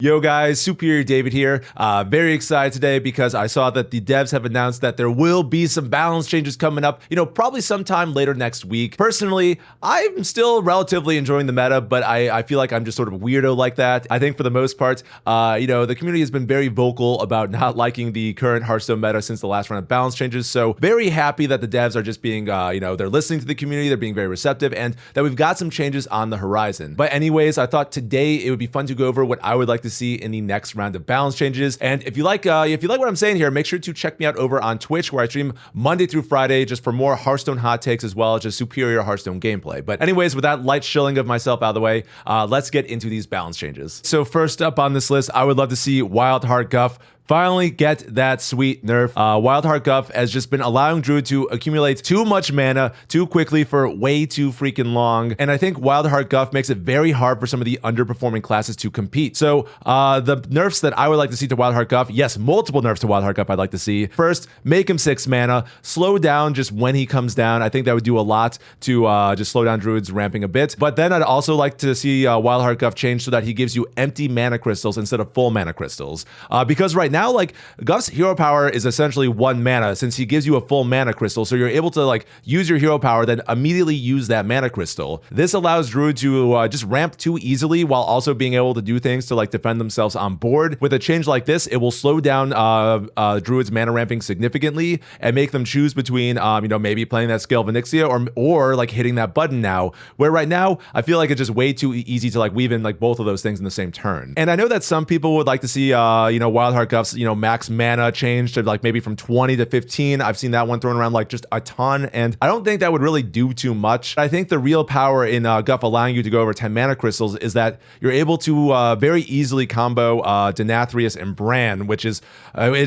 Yo guys, Superior David here. Very excited today because I saw that the devs have announced that there will be some balance changes coming up, probably sometime later next week. Personally, I'm still relatively enjoying the meta, but I feel like I'm just sort of a weirdo like that. I think for the most part, the community has been very vocal about not liking the current Hearthstone meta since the last round of balance changes. So very happy that the devs are just being, they're listening to the community, they're being very receptive, and that we've got some changes on the horizon. But anyways, I thought today it would be fun to go over what I would like to see in the next round of balance changes. And if you like what I'm saying here, make sure to check me out over on Twitch, where I stream Monday through Friday just for more Hearthstone hot takes as well as just superior Hearthstone gameplay. But anyways, with that light shilling of myself out of the way, let's get into these balance changes. So first up on this list, I would love to see Wildheart Guff finally get that sweet nerf. Wildheart Guff has just been allowing Druid to accumulate too much mana too quickly for way too freaking long. And I think Wildheart Guff makes it very hard for some of the underperforming classes to compete. So the nerfs that I would like to see to Wildheart Guff, yes, multiple nerfs to Wildheart Guff I'd like to see. First, make him 6 mana, slow down just when he comes down. I think that would do a lot to just slow down Druid's ramping a bit. But then I'd also like to see Wildheart Guff change so that he gives you empty mana crystals instead of full mana crystals. Because right now, Guff's hero power is essentially 1 mana since he gives you a full mana crystal, so you're able to use your hero power, then immediately use that mana crystal. This allows Druid to just ramp too easily while also being able to do things to defend themselves on board. With a change like this, it will slow down Druid's mana ramping significantly and make them choose between maybe playing that Scale of Onyxia or hitting that button now, where right now I feel like it's just way too easy to weave in both of those things in the same turn. And I know that some people would like to see Wildheart Guff's max mana change to maybe from 20 to 15. I've seen that one thrown around just a ton, and I don't think that would really do too much. I think the real power in Guff allowing you to go over 10 mana crystals is that you're able to very easily combo Denathrius and Bran, which is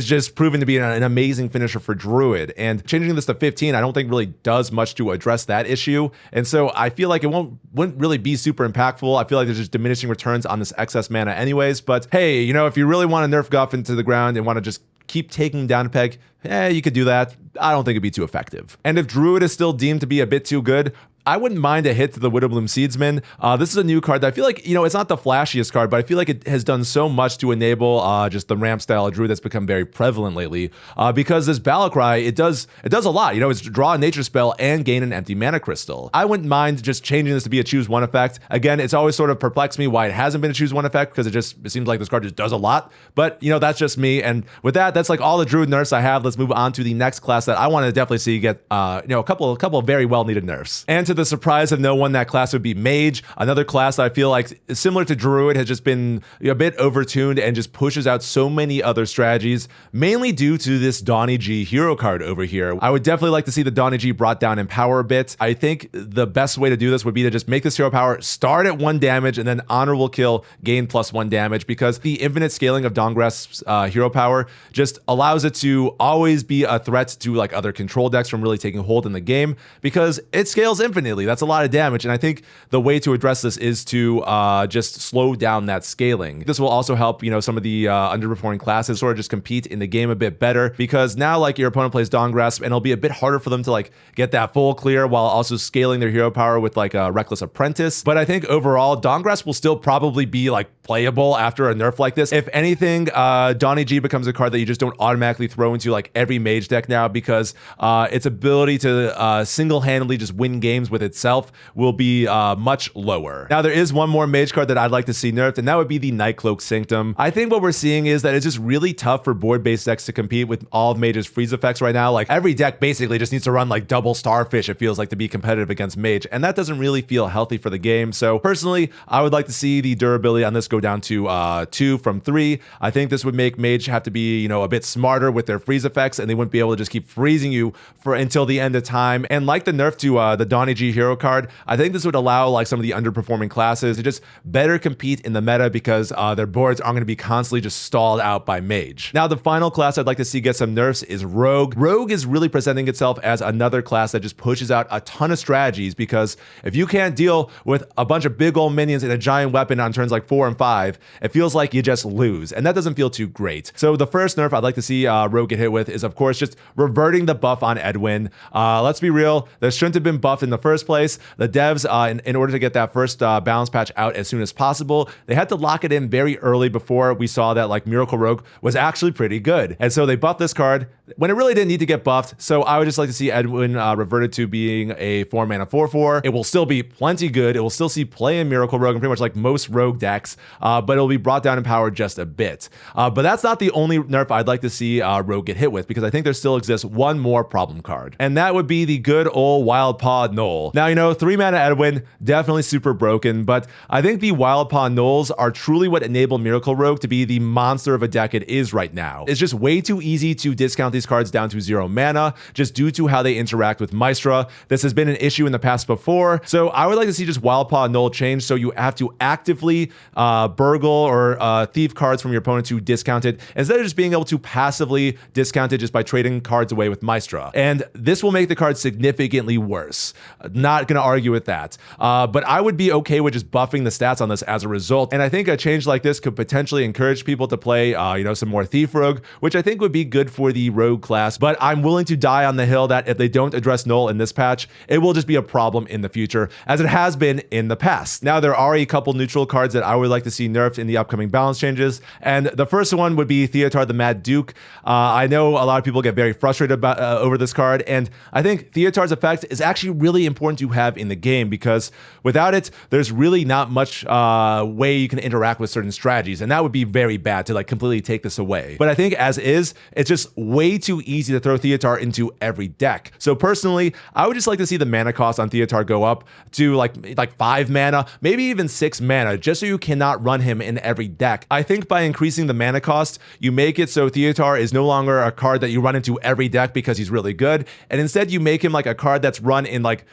just proven to be an amazing finisher for Druid. And changing this to 15, I don't think really does much to address that issue. And so I feel like it wouldn't really be super impactful. I feel like there's just diminishing returns on this excess mana anyways. But hey, if you really want to nerf Guff into the ground and want to just keep taking down a peg, you could do that. I don't think it'd be too effective. And if Druid is still deemed to be a bit too good, I wouldn't mind a hit to the Widowbloom Seedsman. This is a new card that I feel like, it's not the flashiest card, but I feel like it has done so much to enable just the ramp style of Druid that's become very prevalent lately. Because this Battle Cry, it does a lot. It's draw a nature spell and gain an empty mana crystal. I wouldn't mind just changing this to be a choose one effect. Again, it's always sort of perplexed me why it hasn't been a choose one effect, because it seems like this card just does a lot. But that's just me. And with that, that's all the Druid nerfs I have. Let's move on to the next class that I want to definitely see get a couple of very well needed nerfs. And to the surprise of no one, that class would be Mage, another class that I feel like is similar to Druid, has just been a bit overtuned and just pushes out so many other strategies, mainly due to this Donny G hero card over here. I would definitely like to see the Donny G brought down in power a bit. I think the best way to do this would be to just make this hero power start at 1 damage and then honorable kill gain +1 damage, because the infinite scaling of Dawngrasp's hero power just allows it to always be a threat to other control decks from really taking hold in the game, because it scales infinitely. That's a lot of damage, and I think the way to address this is to just slow down that scaling. This will also help some of the underperforming classes sort of just compete in the game a bit better, because now your opponent plays Dawngrasp and it'll be a bit harder for them to get that full clear while also scaling their hero power with a Reckless Apprentice. But I think overall Dawngrasp will still probably be playable after a nerf like this. If anything, Donny G becomes a card that you just don't automatically throw into every mage deck now, because its ability to single-handedly just win games with itself will be much lower. Now, there is one more mage card that I'd like to see nerfed, and that would be the Nightcloak Sanctum. I think what we're seeing is that it's just really tough for board-based decks to compete with all of Mage's freeze effects right now. Every deck basically just needs to run double Starfish, it feels to be competitive against Mage, and that doesn't really feel healthy for the game. So personally, I would like to see the durability on this go down to 2 from 3. I think this would make Mage have to be, a bit smarter with their freeze effects, and they wouldn't be able to just keep freezing you until the end of time. And like the nerf to the Donny G hero card, I think this would allow some of the underperforming classes to just better compete in the meta, because their boards aren't going to be constantly just stalled out by Mage. Now, the final class I'd like to see get some nerfs is Rogue. Rogue is really presenting itself as another class that just pushes out a ton of strategies, because if you can't deal with a bunch of big old minions and a giant weapon on turns 4 and 5, it feels like you just lose, and that doesn't feel too great. So the first nerf I'd like to see Rogue get hit with is, of course, just reverting the buff on Edwin. Let's be real, there shouldn't have been buffed in the first first place. The devs, in order to get that first balance patch out as soon as possible, they had to lock it in very early before we saw that like Miracle Rogue was actually pretty good. And so they buffed this card when it really didn't need to get buffed. So I would just like to see Edwin reverted to being a 4-mana 4/4. It will still be plenty good. It will still see play in Miracle Rogue and pretty much like most Rogue decks, but it'll be brought down in power just a bit. But that's not the only nerf I'd like to see Rogue get hit with, because I think there still exists one more problem card, and that would be the good old Wild Paw Knoll. Now, 3-mana Edwin, definitely super broken, but I think the Wild Paw Knolls are truly what enable Miracle Rogue to be the monster of a deck it is right now. It's just way too easy to discount these cards down to 0 mana, just due to how they interact with Maestra. This has been an issue in the past before, so I would like to see just Wild Paw Knoll change so you have to actively burgle or thief cards from your opponent to discount it, instead of just being able to passively discount it just by trading cards away with Maestra. And this will make the card significantly worse. Not going to argue with that. But I would be okay with just buffing the stats on this as a result. And I think a change like this could potentially encourage people to play, some more Thief Rogue, which I think would be good for the Rogue class. But I'm willing to die on the hill that if they don't address Null in this patch, it will just be a problem in the future, as it has been in the past. Now, there are a couple neutral cards that I would like to see nerfed in the upcoming balance changes. And the first one would be Theotar the Mad Duke. I know a lot of people get very frustrated about over this card, and I think Theotar's effect is actually really important to have in the game, because without it, there's really not much way you can interact with certain strategies, and that would be very bad to like completely take this away. But I think as is, it's just way too easy to throw Theotar into every deck. So personally, I would just like to see the mana cost on Theotar go up to like 5 mana, maybe even 6 mana, just so you cannot run him in every deck. I think by increasing the mana cost, you make it so Theotar is no longer a card that you run into every deck because he's really good, and instead you make him like a card that's run in like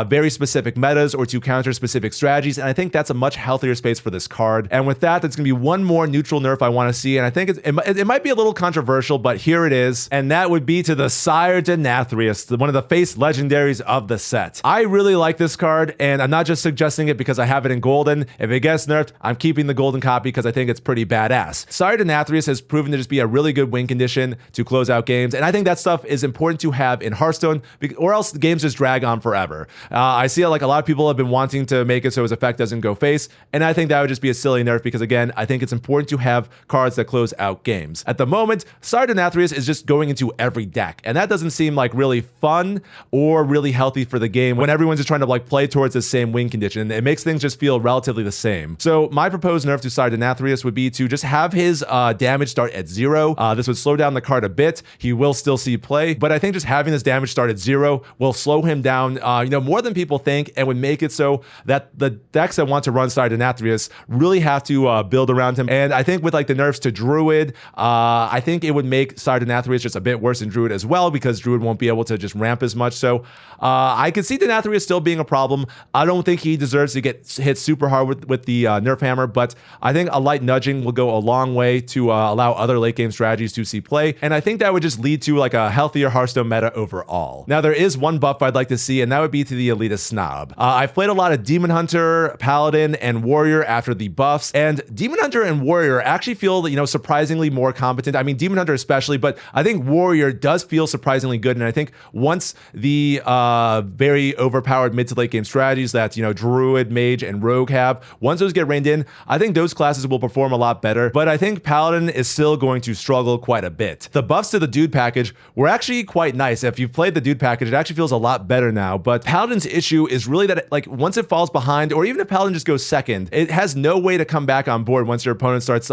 very specific metas or to counter specific strategies, and I think that's a much healthier space for this card. And with that, that's going to be one more neutral nerf I want to see, and I think it might be a little controversial, but here it is, and that would be to the Sire Denathrius, one of the face legendaries of the set. I really like this card, and I'm not just suggesting it because I have it in golden. If it gets nerfed, I'm keeping the golden copy because I think it's pretty badass. Sire Denathrius has proven to just be a really good win condition to close out games, and I think that stuff is important to have in Hearthstone, or else the games just drag on forever. I see like a lot of people have been wanting to make it so his effect doesn't go face, and I think that would just be a silly nerf because, again, I think it's important to have cards that close out games. At the moment, Sire Denathrius is just going into every deck, and that doesn't seem like really fun or really healthy for the game when everyone's just trying to like play towards the same win condition. It makes things just feel relatively the same. So my proposed nerf to Sire Denathrius would be to just have his damage start at 0. This would slow down the card a bit. He will still see play, but I think just having this damage start at 0 will slow him down, more than people think, and would make it so that the decks that want to run Sire Denathrius really have to build around him. And I think with like the nerfs to Druid, I think it would make Sire Denathrius just a bit worse than Druid as well, because Druid won't be able to just ramp as much. So I could see Denathrius still being a problem. I don't think he deserves to get hit super hard with the nerf hammer, but I think a light nudging will go a long way to allow other late game strategies to see play, and I think that would just lead to like a healthier Hearthstone meta overall. Now, there is one buff I'd like to see, and that would be to the Elitist Snob. I've played a lot of Demon Hunter, Paladin, and Warrior after the buffs, and Demon Hunter and Warrior actually feel, surprisingly more competent. I mean, Demon Hunter especially, but I think Warrior does feel surprisingly good, and I think once the very overpowered mid to late game strategies that, Druid, Mage, and Rogue have, once those get reined in, I think those classes will perform a lot better, but I think Paladin is still going to struggle quite a bit. The buffs to the Dude package were actually quite nice. If you've played the Dude package, it actually feels a lot better now, but Paladin's issue is really that once it falls behind, or even if Paladin just goes second, it has no way to come back on board once your opponent starts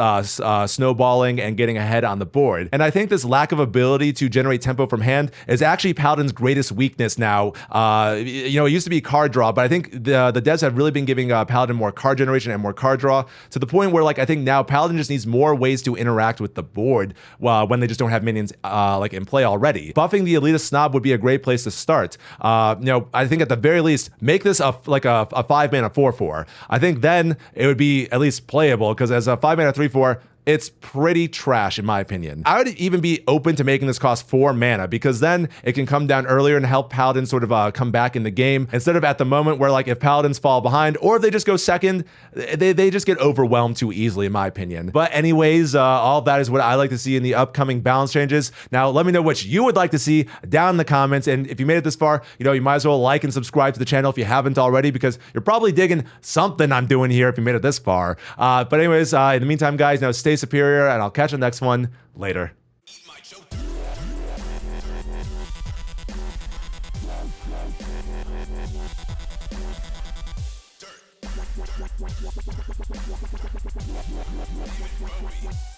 snowballing and getting ahead on the board. And I think this lack of ability to generate tempo from hand is actually Paladin's greatest weakness now. It used to be card draw, but I think the devs have really been giving Paladin more card generation and more card draw, to the point where I think now Paladin just needs more ways to interact with the board when they just don't have minions in play already. Buffing the Elitist Snob would be a great place to start. I think at the very least, make this a 5-mana 4/4. I think then it would be at least playable, because as a 5-mana 3/4, it's pretty trash in my opinion. I would even be open to making this cost 4 mana because then it can come down earlier and help Paladins sort of come back in the game instead of at the moment where like if Paladins fall behind or if they just go second, they just get overwhelmed too easily in my opinion. But anyways, all of that is what I like to see in the upcoming balance changes. Now, let me know what you would like to see down in the comments. And if you made it this far, you might as well like and subscribe to the channel if you haven't already, because you're probably digging something I'm doing here if you made it this far. But anyways, in the meantime, guys, stay superior, and I'll catch you next one later. Dirt.